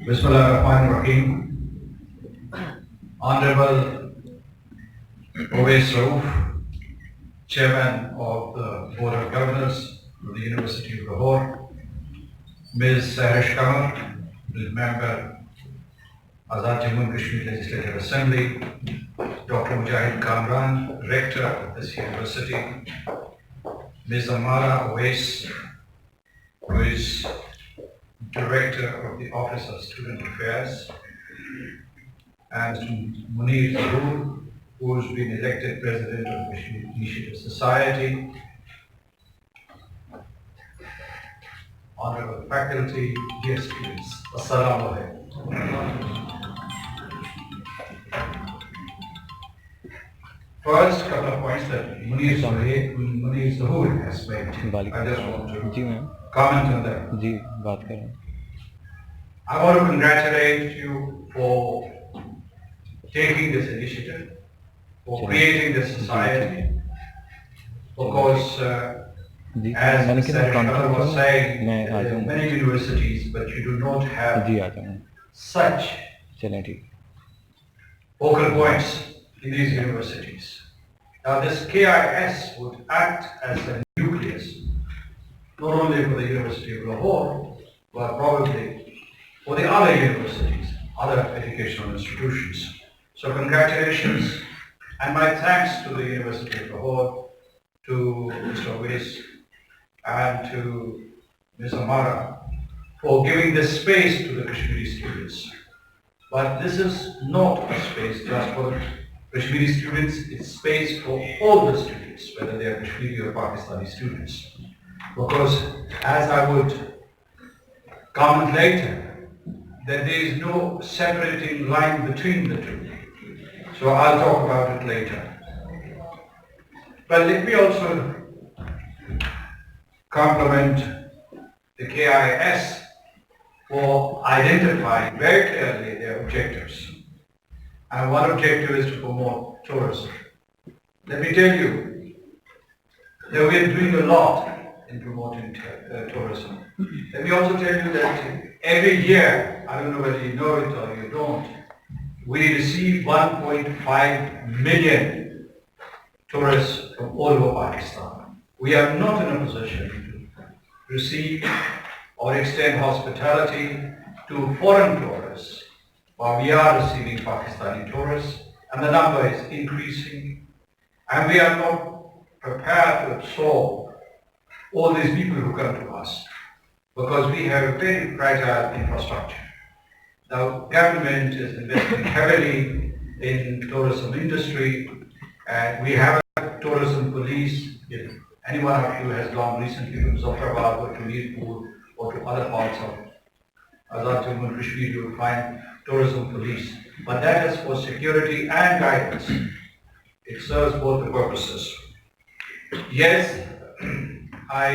Bismillahirrahmanirrahim. Honorable Owais Rauf, Chairman of the Board of Governors of the University of Lahore, Ms. Sarish Kamar, Member, Azad Jammu and Kashmir Legislative Assembly, Dr. Mujahid Kamran, Rector of this university, Ms. Amara Owais, who is Director of the Office of Student Affairs, and Munir Zahoor, who has been elected President of the Kashmir Initiative Society, Honorable Faculty, dear students, Assalamu alaikum. First, couple of points that Munir Zahoor has made. I just want to comment on that. I want to congratulate you for taking this initiative, for creating this society, because as Mr. Sardar was saying, there are many universities, but you do not have such focal points in these universities. Now this KIS would act as a nucleus, not only for the University of Lahore, but probably for the other universities, other educational institutions. So congratulations, and my thanks to the University of Lahore, to Mr. Owais, and to Ms. Amara for giving this space to the Kashmiri students. But this is not a space just for the Kashmiri students, it's space for all the students, whether they are Kashmiri or Pakistani students. Because as I would comment later, that there is no separating line between the two. So I'll talk about it later. But let me also compliment the KIS for identifying very clearly their objectives. And one objective is to promote tourism. Let me tell you that we are doing a lot in promoting tourism. Let me also tell you that every year, I don't know whether you know it or you don't, we receive 1.5 million tourists from all over Pakistan. We are not in a position to receive or extend hospitality to foreign tourists, but we are receiving Pakistani tourists, and the number is increasing, and we are not prepared to absorb all these people who come to us, because we have a very fragile infrastructure. The government is investing heavily in tourism industry, and we have a tourism police. If any one of you has gone recently to Muzaffarabad or to Mirpur or to other parts of Azad Jammu and Kashmir, you will find tourism police. But that is for security and guidance. It serves both the purposes. Yes, I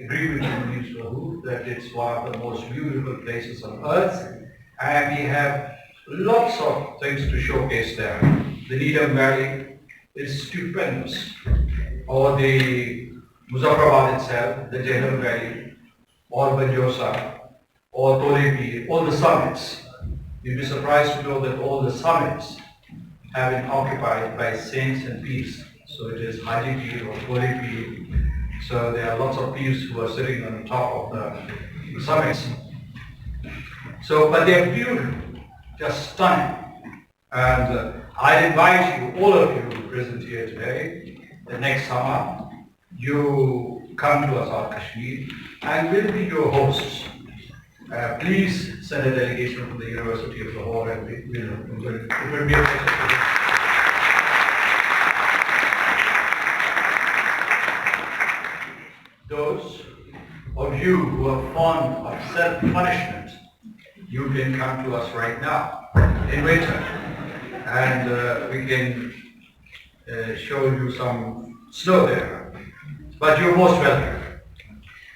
agree with you, Mr. Zahoor, that it's one of the most beautiful places on earth, and we have lots of things to showcase there. The Needham Valley is stupendous, or the Muzaffarabad itself, the Jhelum Valley, or Banjosa, or Tole Pir, all the summits. You'd be surprised to know that all the summits have been occupied by saints and peers. So it is Haji Pir or Tole Pir. So there are lots of peers who are sitting on top of the summits. So, but they are beautiful, just stunning. And I invite you, all of you present here today, the next summer, you come to Azad Kashmir, and we'll be your hosts. Please send a delegation from the University of Lahore, and it will be a pleasure. Those of you who are fond of self-punishment, you can come to us right now in winter, and we can show you some snow there. But you're most welcome.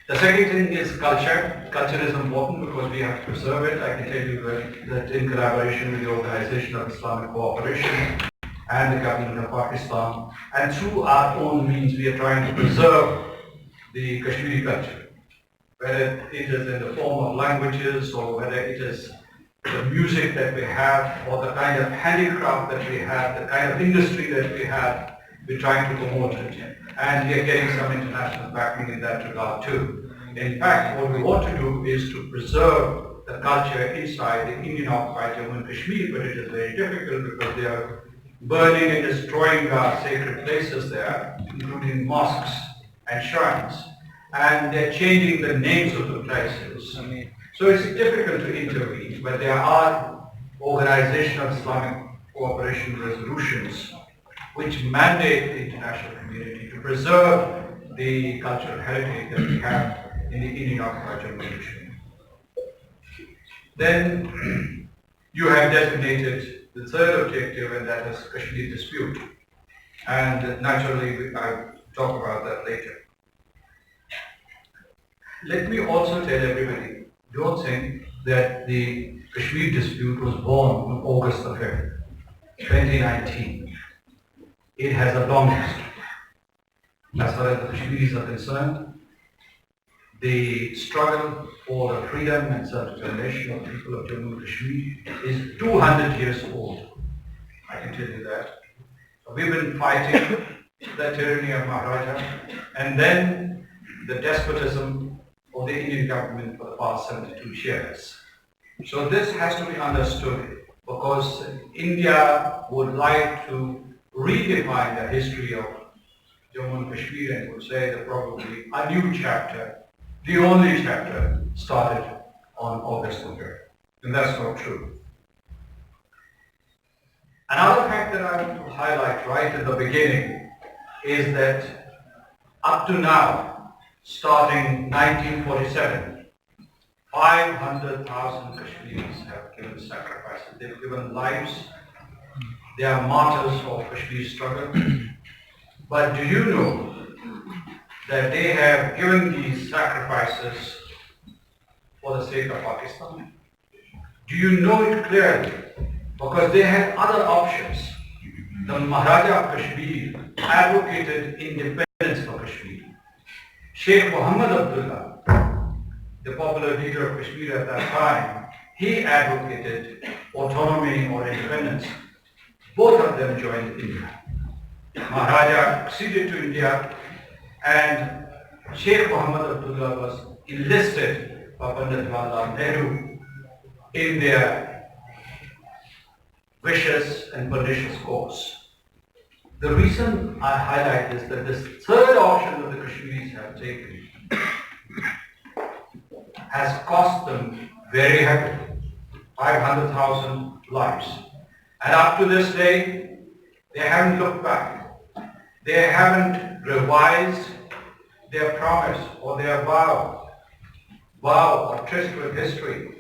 The second thing is culture. Culture is important because we have to preserve it. I can tell you that in collaboration with the Organization of Islamic Cooperation and the government of Pakistan, and through our own means, we are trying to preserve the Kashmiri culture, whether it is in the form of languages or whether it is the music that we have, or the kind of handicraft that we have, the kind of industry that we have, we're trying to promote it. And we are getting some international backing in that regard too. In fact, what we want to do is to preserve the culture inside the Indian occupied Jammu and Kashmir, but it is very difficult because they are burning and destroying our sacred places there, including mosques and shrines. And they're changing the names of the places. So it's difficult to intervene, but there are organizational Islamic cooperation resolutions which mandate the international community to preserve the cultural heritage that we have in the Indian occupied Jammu and Kashmir. Then you have designated the third objective, and that is Kashmir dispute. And naturally, I'll talk about that later. Let me also tell everybody, don't think that the Kashmir dispute was born on August the 5th, 2019. It has a long history. As far as the Kashmiris are concerned, the struggle for the freedom and self-determination of the people of Jammu and Kashmir is 200 years old. I can tell you that. We've been fighting the tyranny of Maharaja and then the despotism of the Indian government for the past 72 years. So this has to be understood because India would like to redefine the history of Jammu and Kashmir and would say that probably a new chapter, the only chapter, started on August the 5th. And that's not true. Another fact that I want to highlight right at the beginning is that up to now, starting 1947, 500,000 Kashmiris have given sacrifices. They've given lives. They are martyrs of Kashmir struggle. But do you know that they have given these sacrifices for the sake of Pakistan? Do you know it clearly? Because they had other options. The Maharaja of Kashmir advocated independence for Kashmir. Sheikh Muhammad Abdullah, the popular leader of Kashmir at that time, he advocated autonomy or independence. Both of them joined India. Maharaja acceded to India and Sheikh Muhammad Abdullah was enlisted by Pandit Jawaharlal Nehru in their vicious and pernicious cause. The reason I highlight is that this third option that the Kashmiris have taken has cost them very heavily, 500,000 lives. And up to this day, they haven't looked back. They haven't revised their promise or their vow or tryst with history.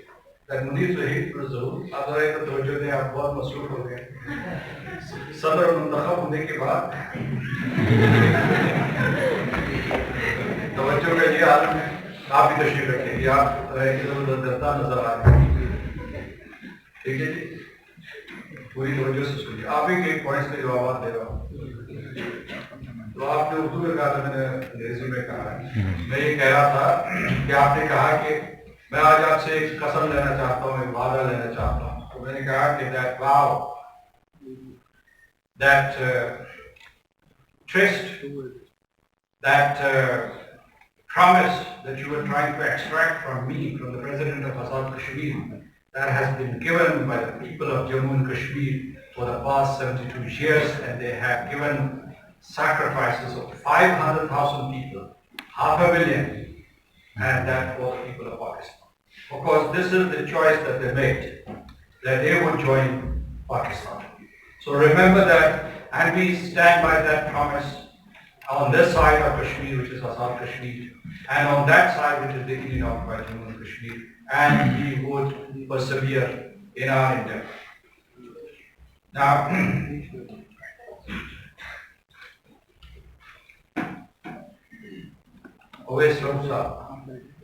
That Munir Zahid Razul, अगर एक तवज्जो ने आप बहुत मसरूफ हो गए सदर मुंतखब होने के बाद तवज्जो का ये आलम है आप भी तशरीफ रखेंगे आप इधर-उधर नजर आ रहे हैं ठीक है जी पूरी तवज्जो से सुनिए आप ही के पॉइंट्स के जवाब दे रहा हूँ तो आपने उर्दू में कहा था मैंने अंग्रेजी में कहा मैं ये कह रहा था कि आपने कहा कि मैं आज आपसे एक कसम लेना चाहता हूँ, एक वादा लेना चाहता हूँ। तो मैंने कहा कि that vow, that tryst, that promise that you were trying to extract from me, from the president of Azad Kashmir, that has been given by the people of Jammu and Kashmir for the past 72 years, and they have given sacrifices of 500,000 people, 500,000, and that for the people of Pakistan. Because this is the choice that they made, that they would join Pakistan. So remember that, and we stand by that promise on this side of Kashmir, which is Azad Kashmir, and on that side, which is the Indian occupied Jammu and Kashmir, and we would persevere in our endeavor. Now, Awais Ramsa,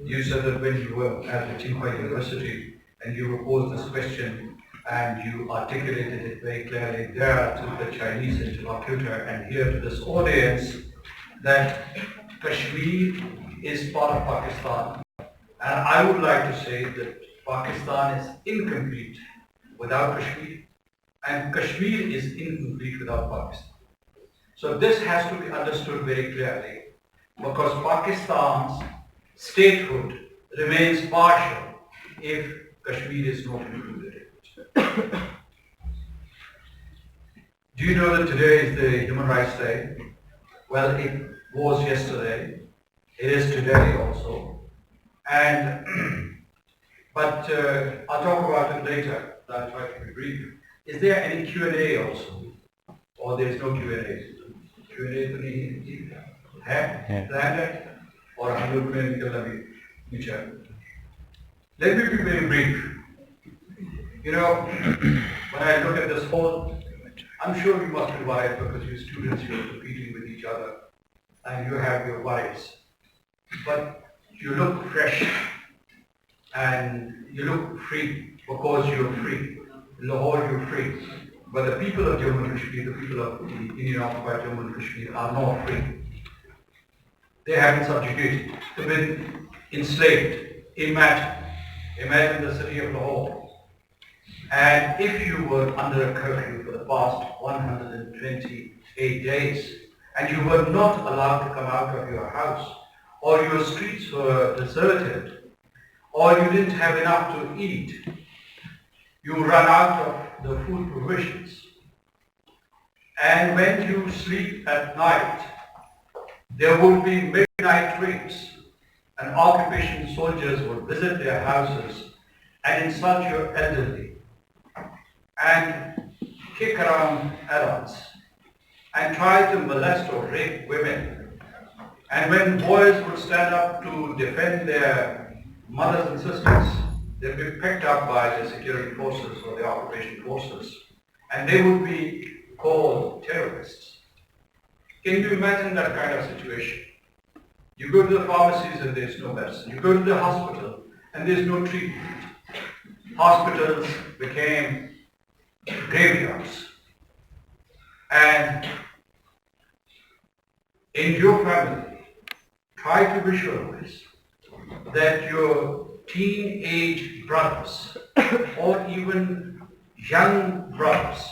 you said that when you were at the Tsinghua University and you proposed this question and you articulated it very clearly there to the Chinese interlocutor and here to this audience that Kashmir is part of Pakistan. And I would like to say that Pakistan is incomplete without Kashmir, and Kashmir is incomplete without Pakistan. So this has to be understood very clearly, because Pakistan's statehood remains partial if Kashmir is not included in it. Do you know that today is the Human Rights Day? Well, it was yesterday. It is today also. And but I'll talk about it later. I'll try to be brief. Is there any Q&A also? Or there is no Q&A? Q&A तो नहीं है? Planned है? और हम लोग में निकलना भी नीचे. Let me be very brief. You know, when I look at this whole, I'm sure you must be worried because you students, you're competing with each other and you have your worries. But you look fresh and you look free because you're free. In Lahore, you're free. But the people of Jammu and Kashmir, the people of the Indian occupied Jammu and Kashmir are not free. They have been subjugated, they've been enslaved. Imagine the city of Lahore. And if you were under a curfew for the past 128 days, and you were not allowed to come out of your house, or your streets were deserted, or you didn't have enough to eat, you run out of the food provisions. And when you sleep at night, there would be midnight raids, and occupation soldiers would visit their houses and insult your elderly, and kick around adults, and try to molest or rape women. And when boys would stand up to defend their mothers and sisters, they'd be picked up by the security forces or the occupation forces, and they would be called terrorists. Can you imagine that kind of situation? You go to the pharmacies and there's no medicine. You go to the hospital and there's no treatment. Hospitals became graveyards. And in your family, try to visualize that your teenage brothers or even young brothers,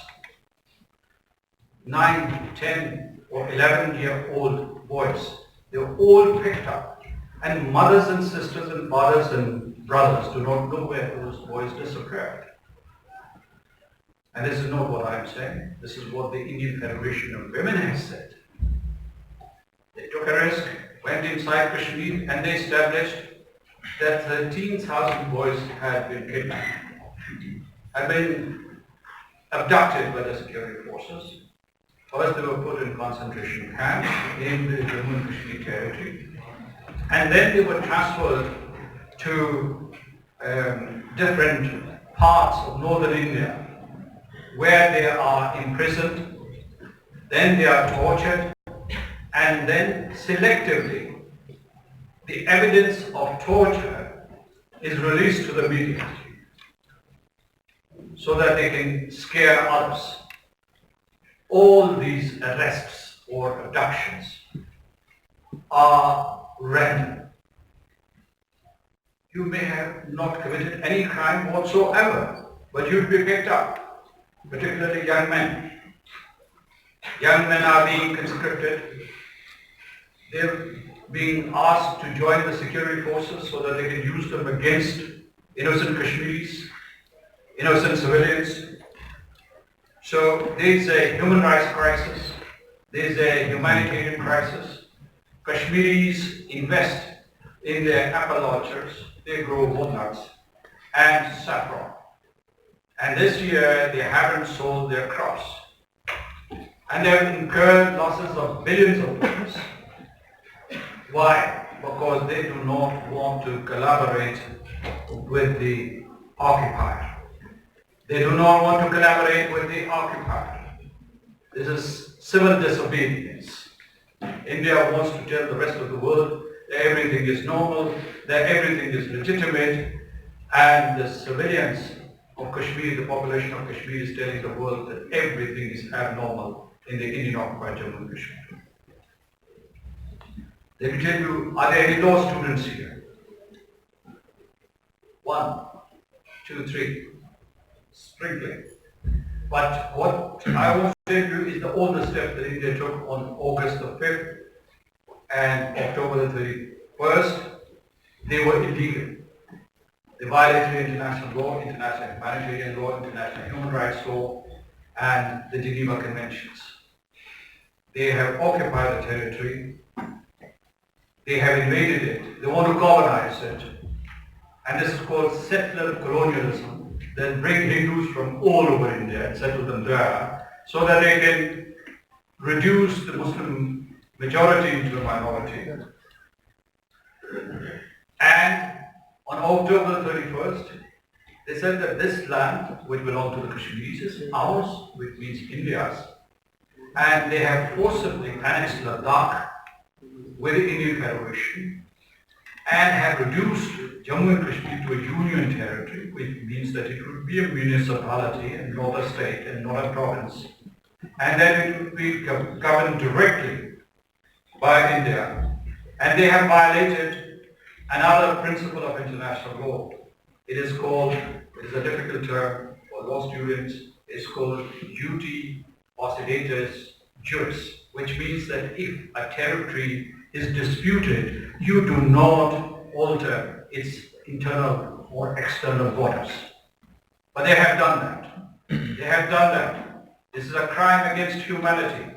9, 10 or 11-year-old boys, they're all picked up, and mothers and sisters and fathers and brothers do not know where those boys disappeared. And this is not what I'm saying. This is what the Indian Federation of Women has said. They took a risk, went inside Kashmir, and they established that 13,000 boys had been kidnapped, had been abducted by the security forces. First they were put in concentration camps in the Jammu and Kashmir territory, and then they were transferred to different parts of northern India, where they are imprisoned, then they are tortured, and then selectively the evidence of torture is released to the media so that they can scare others. All these arrests or abductions are random. You may have not committed any crime whatsoever, but you'd be picked up, particularly young men. Young men are being conscripted. They're being asked to join the security forces so that they can use them against innocent Kashmiris, innocent civilians. So there's a human rights crisis, there's a humanitarian crisis. Kashmiris invest in their apple orchards, they grow walnuts and saffron. And this year they haven't sold their crops. And they've incurred losses of billions of dollars. Why? Because they do not want to collaborate with the occupier. They do not want to collaborate with the occupier. This is civil disobedience. India wants to tell the rest of the world that everything is normal, that everything is legitimate, and the civilians of Kashmir, the population of Kashmir, is telling the world that everything is abnormal in the Indian occupied Jammu and Kashmir. Let me tell you, are there any law students here? One. 2, 3, sprinkling. But what I want to tell you is all the steps that India took on August the 5th and October the 31st, they were illegal. They violated international law, international humanitarian law, international human rights law, and the Geneva Conventions. They have occupied the territory. They have invaded it. They want to colonize it. And this is called settler colonialism. They bring Hindus from all over India and settle them there so that they can reduce the Muslim majority into a minority. And on October 31st, they said that this land, which belonged to the Kashmiris, is ours, which means India's. And they have forcibly annexed Ladakh with the Indian Federation and have reduced Jammu and Kashmir to a union territory, which means that it would be a municipality and not a state and not a province. And then it would be governed directly by India. And they have violated another principle of international law. It is a difficult term for law students, it's called Uti Possidetis Juris, which means that if a territory is disputed, you do not alter its internal or external borders. But they have done that. They have done that. This is a crime against humanity.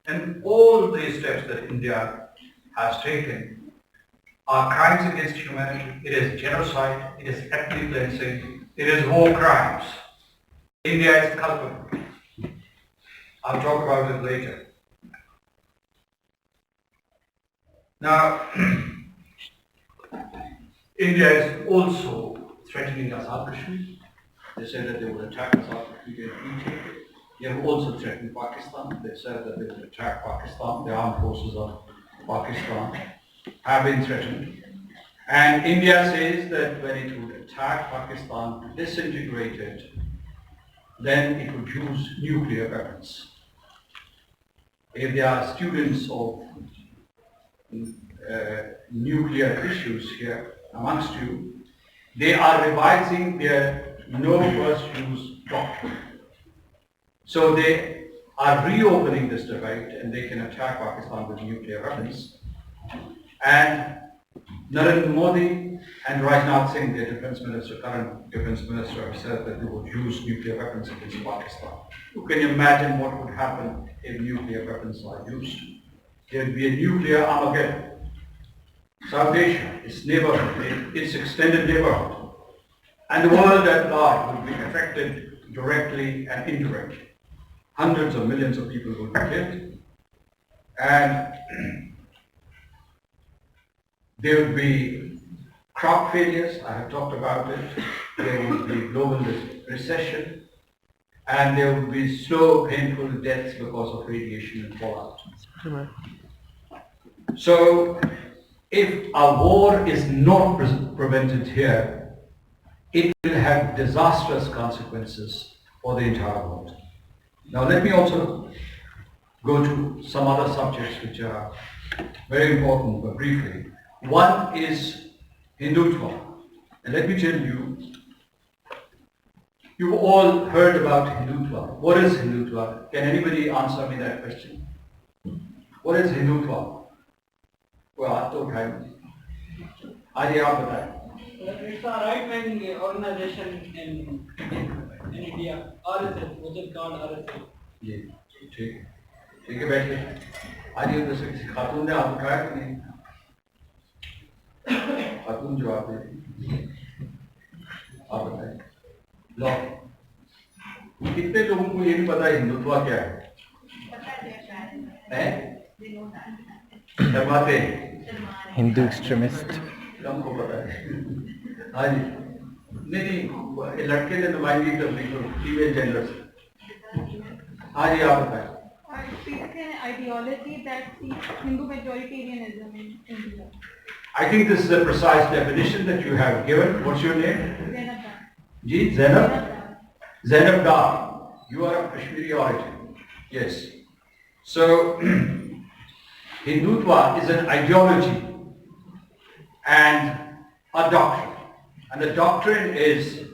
And all these steps that India has taken are crimes against humanity. It is genocide, it is ethnic cleansing, it is war crimes. India is culpable. I'll talk about it later. Now, India is also threatening Azad Kashmir. They said that they would attack Azad Kashmir in future. They have also threatened Pakistan. They said that they would attack Pakistan. The armed forces of Pakistan have been threatened. And India says that when it would attack Pakistan, disintegrate it, then it would use nuclear weapons. If there are students of nuclear issues here amongst you, they are revising their no first use doctrine. So they are reopening this debate and they can attack Pakistan with nuclear weapons. And Narendra Modi and Rajnath Singh, their defense minister, current defense minister, have said that they would use nuclear weapons against Pakistan. You can imagine what would happen if nuclear weapons are used. There would be a nuclear Armageddon. South Asia, its neighborhood, its extended neighborhood, and the world at large would be affected directly and indirectly. Hundreds of millions of people would be killed, and there would be crop failures, I have talked about it, there would be global recession, and there would be slow, painful deaths because of radiation and fallout. So, if a war is not prevented here, it will have disastrous consequences for the entire world. Now let me also go to some other subjects which are very important, but briefly. One is Hindutva. And let me tell you, you've all heard about Hindutva. What is Hindutva? Can anybody answer me that question? What is Hindutva? Well, I don't have. It's a right-wing organization in India, RSS, which is called RSS. जी ठीक है बैठिए आज ये जैसे किसी खातून ने आप उठाया कि नहीं खातून जवाब दे आप बताएं लो कितने लोगों को ये नहीं पता हिंदुत्व क्या है शर्माते हिंदू एक्सट्रीमिस्ट हमको पता है हाँ जी नहीं लड़के ने नुमाइंदगी करनी तो फीमेल जेंडर से हाँ जी आप बताएं ideology that seeks Hindu majoritarianism in India. I think this is a precise definition that you have given. What's your name? Zainab Dar. Ji, Zainab? Zainab Dar. You are of Kashmiri origin. Yes. So, Hindutva is an ideology and a doctrine. And the doctrine is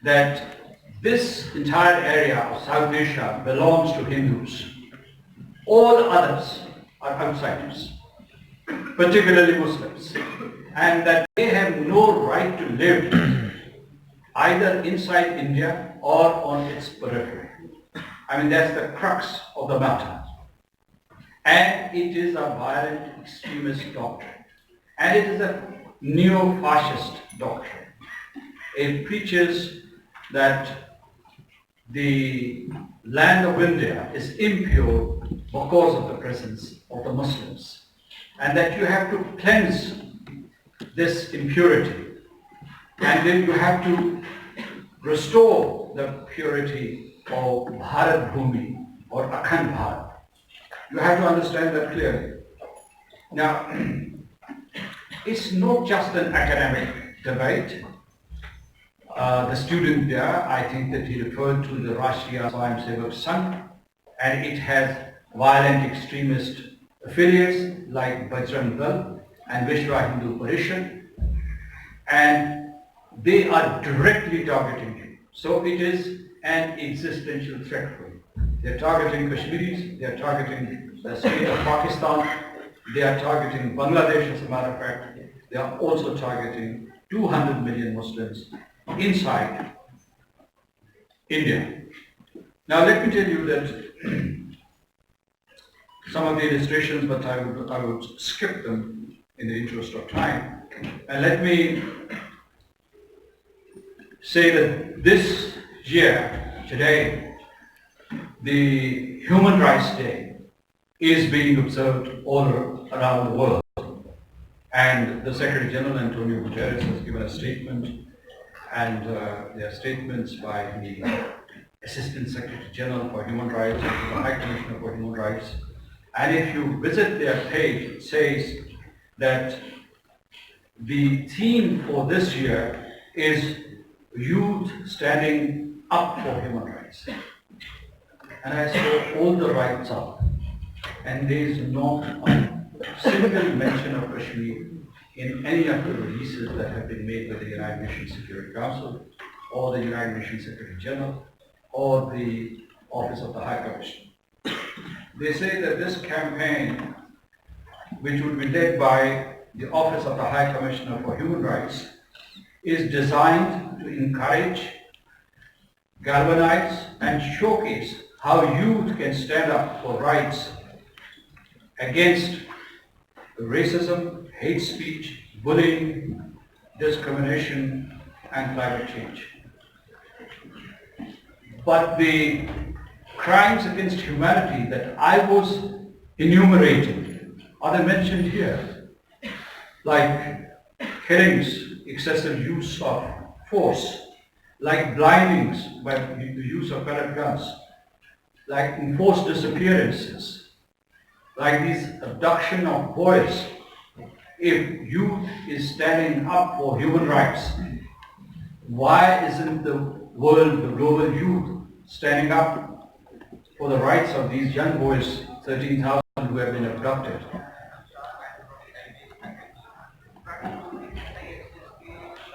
that this entire area of South Asia belongs to Hindus. All others are outsiders, particularly Muslims, and that they have no right to live either inside India or on its periphery. I mean, that's the crux of the matter. And it is a violent extremist doctrine. And it is a neo-fascist doctrine. It preaches that the land of India is impure because of the presence of the Muslims, and that you have to cleanse this impurity, and then you have to restore the purity of Bharat Bhumi or Akhand Bharat. You have to understand that clearly. Now, it's not just an academic debate. The student there, I think that he referred to the Rashtriya Swayamsevak Sangh, and it has violent extremist affiliates like Bajrang Dal and Vishwa Hindu Parishad, and they are directly targeting him. So it is an existential threat for him. They are targeting Kashmiris, they are targeting the state of Pakistan, they are targeting Bangladesh, as a matter of fact. They are also targeting 200 million Muslims inside India. Now let me tell you that some of the illustrations, but I would skip them in the interest of time. And let me say that this year, today, the Human Rights Day is being observed all around the world. And the Secretary General, Antonio Guterres, has given a statement, and there are statements by the Assistant Secretary General for Human Rights, the High Commissioner for Human Rights. And if you visit their page, it says that the theme for this year is youth standing up for human rights. And I saw all the rights up, and there is not a single mention of Kashmir in any of the releases that have been made by the United Nations Security Council or the United Nations Secretary General or the Office of the High Commissioner. They say that this campaign, which would be led by the Office of the High Commissioner for Human Rights, is designed to encourage, galvanize, and showcase how youth can stand up for rights against racism, hate speech, bullying, discrimination, and climate change. But the crimes against humanity that I was enumerating are mentioned here, like killings, excessive use of force, like blindings by the use of pellet guns, like enforced disappearances, like this abduction of boys. If youth is standing up for human rights, why isn't the world, the global youth, standing up for the rights of these young boys, 13,000 who have been abducted?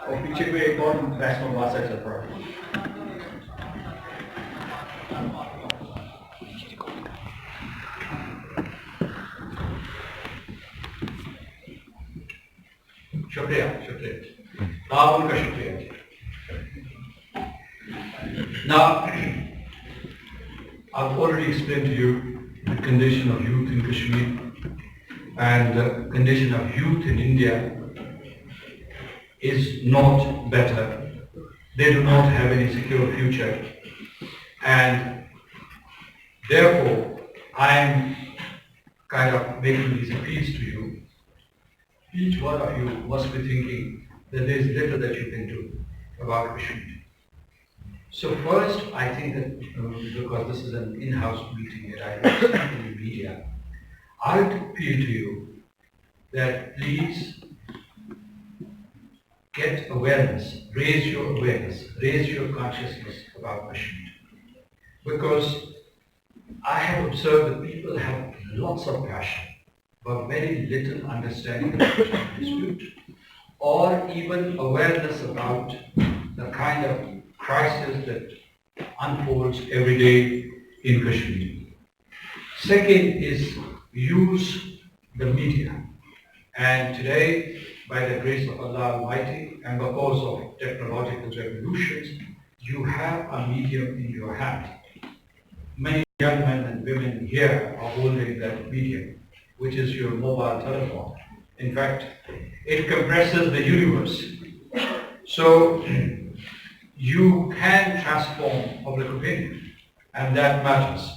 और पीछे कोई एक और batsman वासा चल रहा है। शुक्रिया, शुक्रिया। आप उनका शुक्रिया। Now, I've already explained to you the condition of youth in Kashmir and the condition of youth in India is not better. They do not have any secure future, and therefore I am kind of making these appeals to you. Each one of you must be thinking that there is little that you can do about Kashmir. So first, I think that because this is an in-house meeting that I don't speak in the media, I would appeal to you that please get awareness, raise your consciousness about Kashmir. Because I have observed that people have lots of passion, but very little understanding of the Kashmir dispute, or even awareness about the kind of crisis that unfolds every day in Kashmir. Second is use the media. And today, by the grace of Allah Almighty and because of technological revolutions, you have a medium in your hand. Many young men and women here are holding that medium, which is your mobile telephone. In fact, it compresses the universe. So you can transform public opinion, and that matters.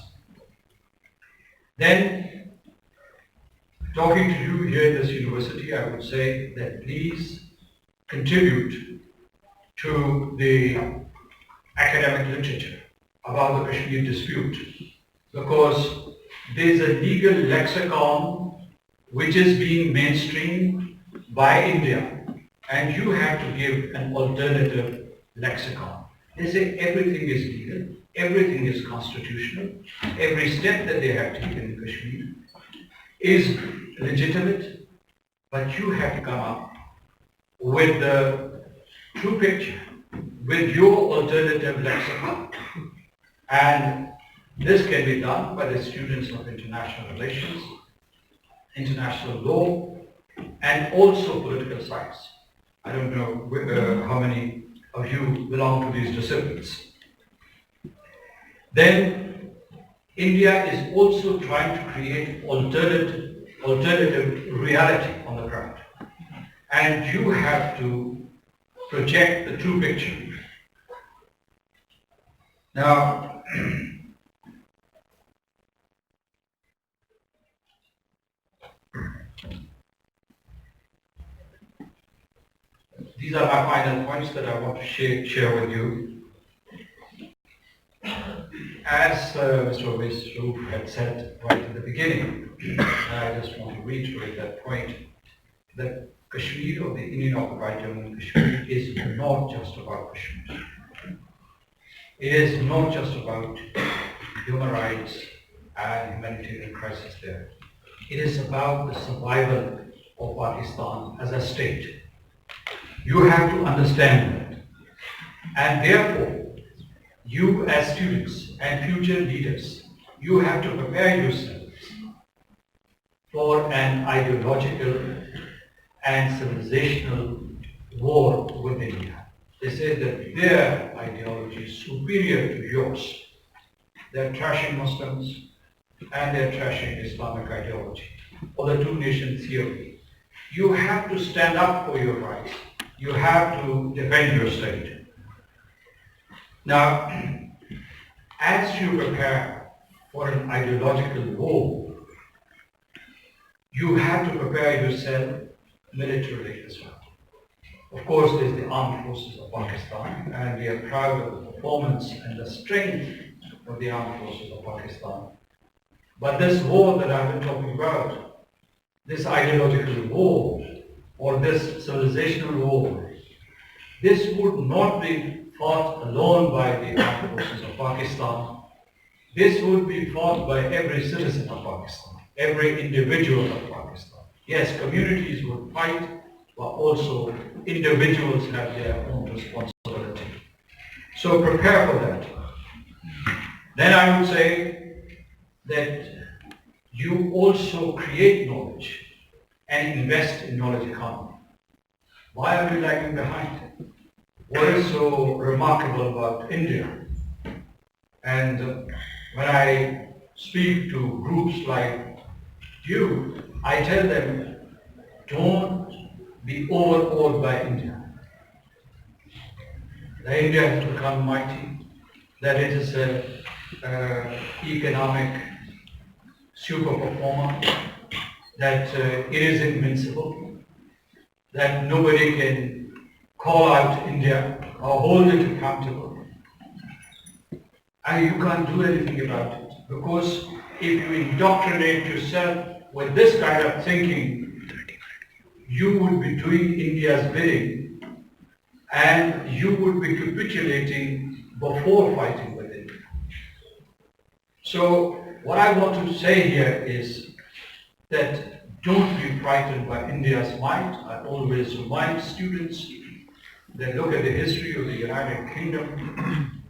Then, talking to you here at this university, I would say that please contribute to the academic literature about the Kashmir dispute, because there is a legal lexicon which is being mainstreamed by India, and you have to give an alternative lexicon. They say everything is legal, everything is constitutional, every step that they have taken in Kashmir is legitimate, but you have to come up with the true picture, with your alternative lexicon. And this can be done by the students of international relations, international law, and also political science. I don't know how many of you belong to these disciplines. Then India is also trying to create alternative reality on the ground. And you have to project the true picture. Now, these are my final points that I want to share with you. As Mr. Roof had said right at the beginning, and I just want to reiterate that point, that Kashmir, or the Indian occupied Jammu and Kashmir, is not just about Kashmir. It is not just about human rights and humanitarian crisis there. It is about the survival of Pakistan as a state. You have to understand that. And therefore, you as students and future leaders, you have to prepare yourselves for an ideological and civilizational war with India. They say that their ideology is superior to yours. They're trashing Muslims and they're trashing Islamic ideology, or the two-nation theory. You have to stand up for your rights. You have to defend your state. Now, as you prepare for an ideological war, you have to prepare yourself militarily as well. Of course, there's the armed forces of Pakistan, and we are proud of the performance and the strength of the armed forces of Pakistan. But this war that I've been talking about, this ideological war, or this civilizational war, this would not be fought alone by the armed forces of Pakistan. This would be fought by every citizen of Pakistan, every individual of Pakistan. Yes, communities would fight, but also individuals have their own responsibility. So prepare for that. Then I would say that you also create knowledge and invest in knowledge economy. Why are we lagging behind? What is so remarkable about India? And when I speak to groups like you, I tell them, don't be overawed by India. That India has become mighty, that it is an economic super performer, that it is invincible, that nobody can call out India or hold it accountable. And you can't do anything about it, because if you indoctrinate yourself with this kind of thinking, you would be doing India's bidding, and you would be capitulating before fighting with India. So what I want to say here is that don't be frightened by India's might. I always remind students, then look at the history of the United Kingdom.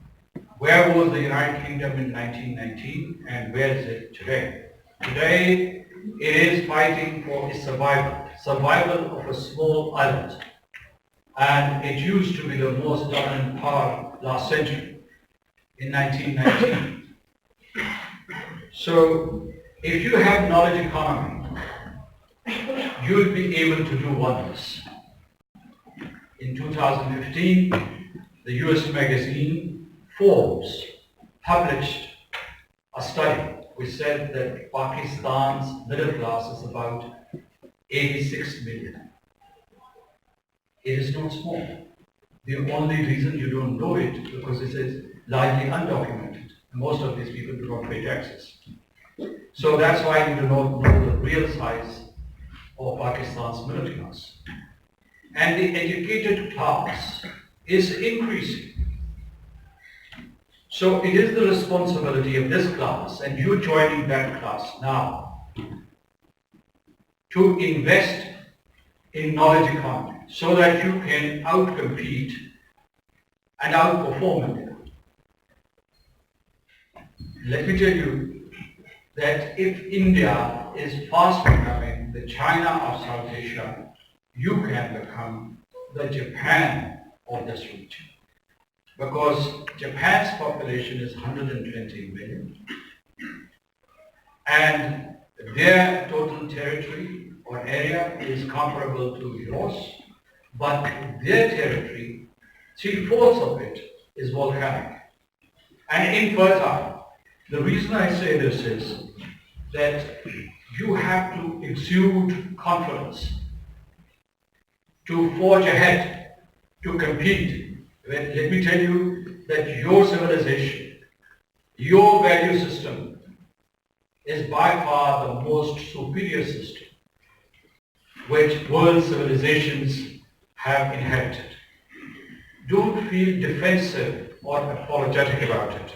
Where was the United Kingdom in 1919 and where is it today? Today, it is fighting for its survival of a small island. And it used to be the most dominant power last century, in 1919. So, if you have knowledge economy, you will be able to do wonders. In 2015, the US magazine Forbes published a study which said that Pakistan's middle class is about 86 million. It is not small. The only reason you don't know it because it is largely undocumented. Most of these people do not pay taxes. So that's why you do not know the real size of Pakistan's middle class. And the educated class is increasing. So it is the responsibility of this class, and you joining that class now, to invest in knowledge economy so that you can outcompete and outperform India. Let me tell you that if India is fast becoming the China of South Asia, you can become the Japan of this region. Because Japan's population is 120 million and their total territory or area is comparable to yours, but their territory, 3/4 of it is volcanic and infertile. The reason I say this is that you have to exude confidence to forge ahead, to compete. Let me tell you that your civilization, your value system is by far the most superior system which world civilizations have inherited. Don't feel defensive or apologetic about it.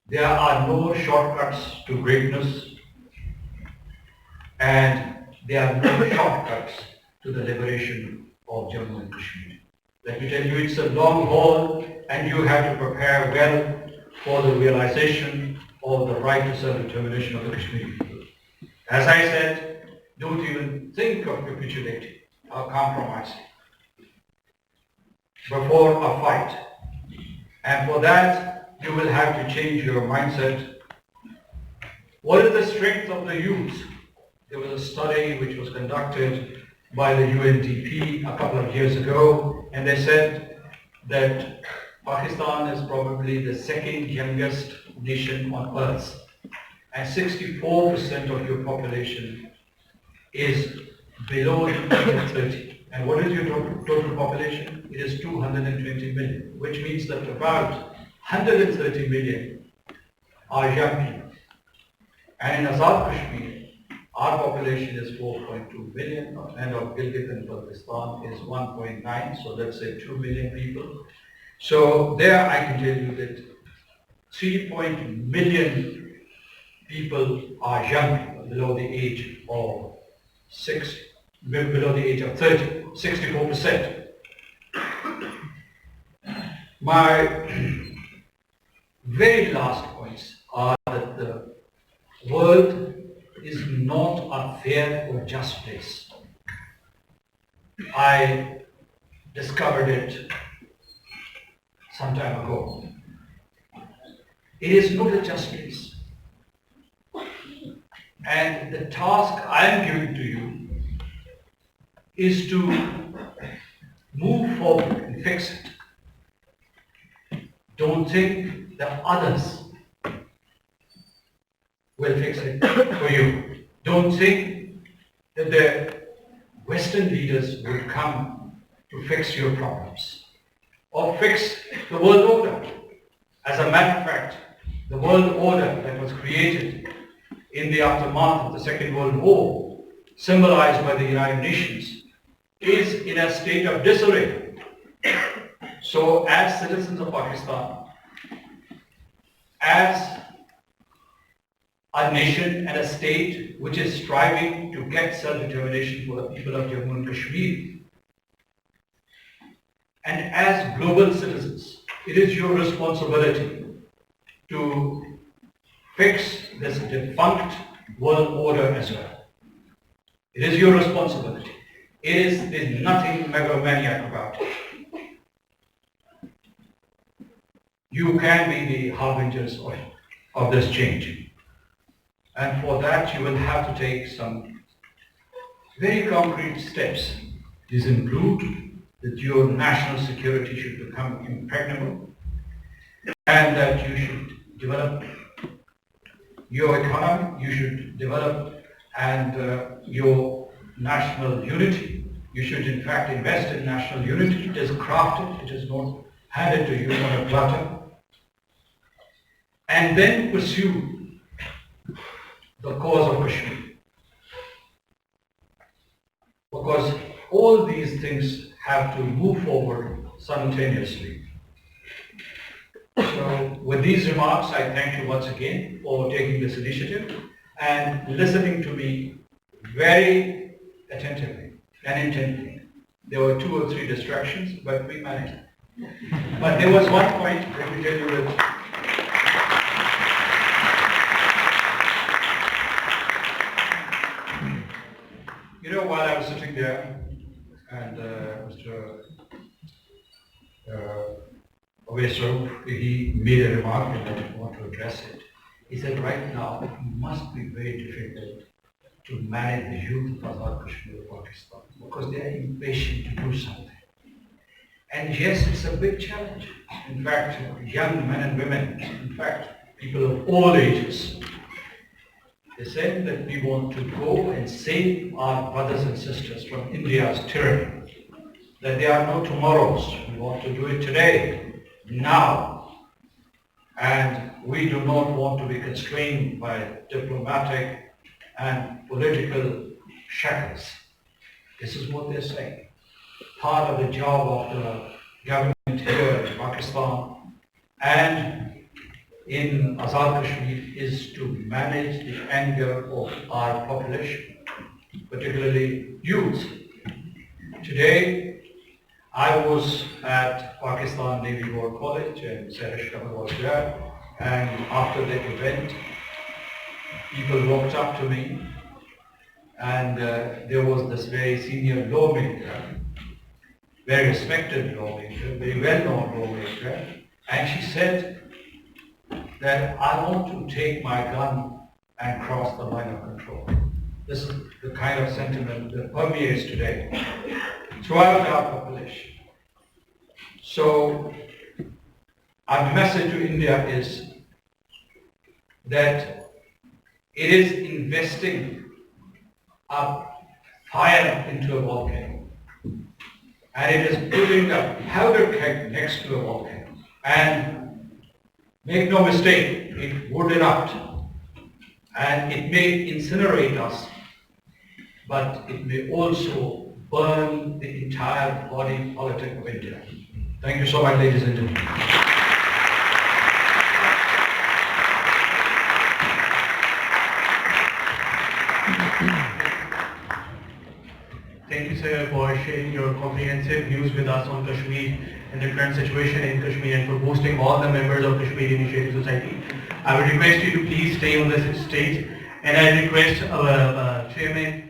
There are no shortcuts to greatness, and there are no shortcuts to the liberation of Jammu and Kashmir. Let me tell you, it's a long haul, and you have to prepare well for the realization of the right to self-determination of the Kashmiri people. As I said, don't even think of capitulating or compromising before a fight. And for that, you will have to change your mindset. What is the strength of the youth? There was a study which was conducted by the UNDP a couple of years ago, and they said that Pakistan is probably the second youngest nation on earth, and 64% of your population is below the age of 30. And what is your total population? It is 220 million, which means that about 130 million are young people. And in Azad Kashmir, our population is 4.2 million, and of Gilgit and Baltistan is 1.9, so let's say 2 million people. So there I can tell you that 3 million people are young people below the age of 30, 64%. My very last points are that the world is not a fair or just place. I discovered it some time ago. It is not a just place. And the task I am giving to you is to move forward and fix it. Don't think that others will fix it for you. Don't think that the Western leaders will come to fix your problems or fix the world order. As a matter of fact, the world order that was created in the aftermath of the Second World War, symbolized by the United Nations, is in a state of disarray. So as citizens of Pakistan, as a nation and a state which is striving to get self-determination for the people of Jammu and Kashmir. And as global citizens, it is your responsibility to fix this defunct world order as well. It is your responsibility. There's nothing megalomaniac about it. You can be the harbingers of this change. And for that you will have to take some very concrete steps. These include that your national security should become impregnable, and that you should develop your economy, you should develop and your national unity. You should in fact invest in national unity. It is crafted, it is not handed to you on a platter. And then pursue the cause of Kashmir. Because all these things have to move forward simultaneously. So with these remarks, I thank you once again for taking this initiative and listening to me very attentively and intently. There were 2 or 3 distractions, but we managed. But there was one point, let me tell you that while I was sitting there and Mr. Ovesro, he made a remark and I didn't want to address it. He said, right now it must be very difficult to manage the youth of Azad Kashmir, Pakistan, because they are impatient to do something. And yes, it's a big challenge. In fact, young men and women, in fact, people of all ages, they said that we want to go and save our brothers and sisters from India's tyranny. That there are no tomorrows. We want to do it today, now. And we do not want to be constrained by diplomatic and political shackles. This is what they're saying. Part of the job of the government here in Pakistan and in Azad Kashmir is to manage the anger of our population, particularly youth. Today, I was at Pakistan Navy War College and Sarish Kamal was there, and after the event, people walked up to me and there was this very senior lawmaker, very respected lawmaker, very well-known lawmaker, and she said that I want to take my gun and cross the line of control. This is the kind of sentiment that permeates today throughout our population. So our message to India is that it is investing a fire into a volcano, and it is putting a powder keg next to a volcano. And make no mistake, it would erupt and it may incinerate us, but it may also burn the entire body politic of India. Thank you so much, ladies and gentlemen. Thank you, sir, for sharing your comprehensive views with us on Kashmir and the current situation in Kashmir and for boosting all the members of Kashmir Initiative Society. I would request you to please stay on this stage, and I request our chairman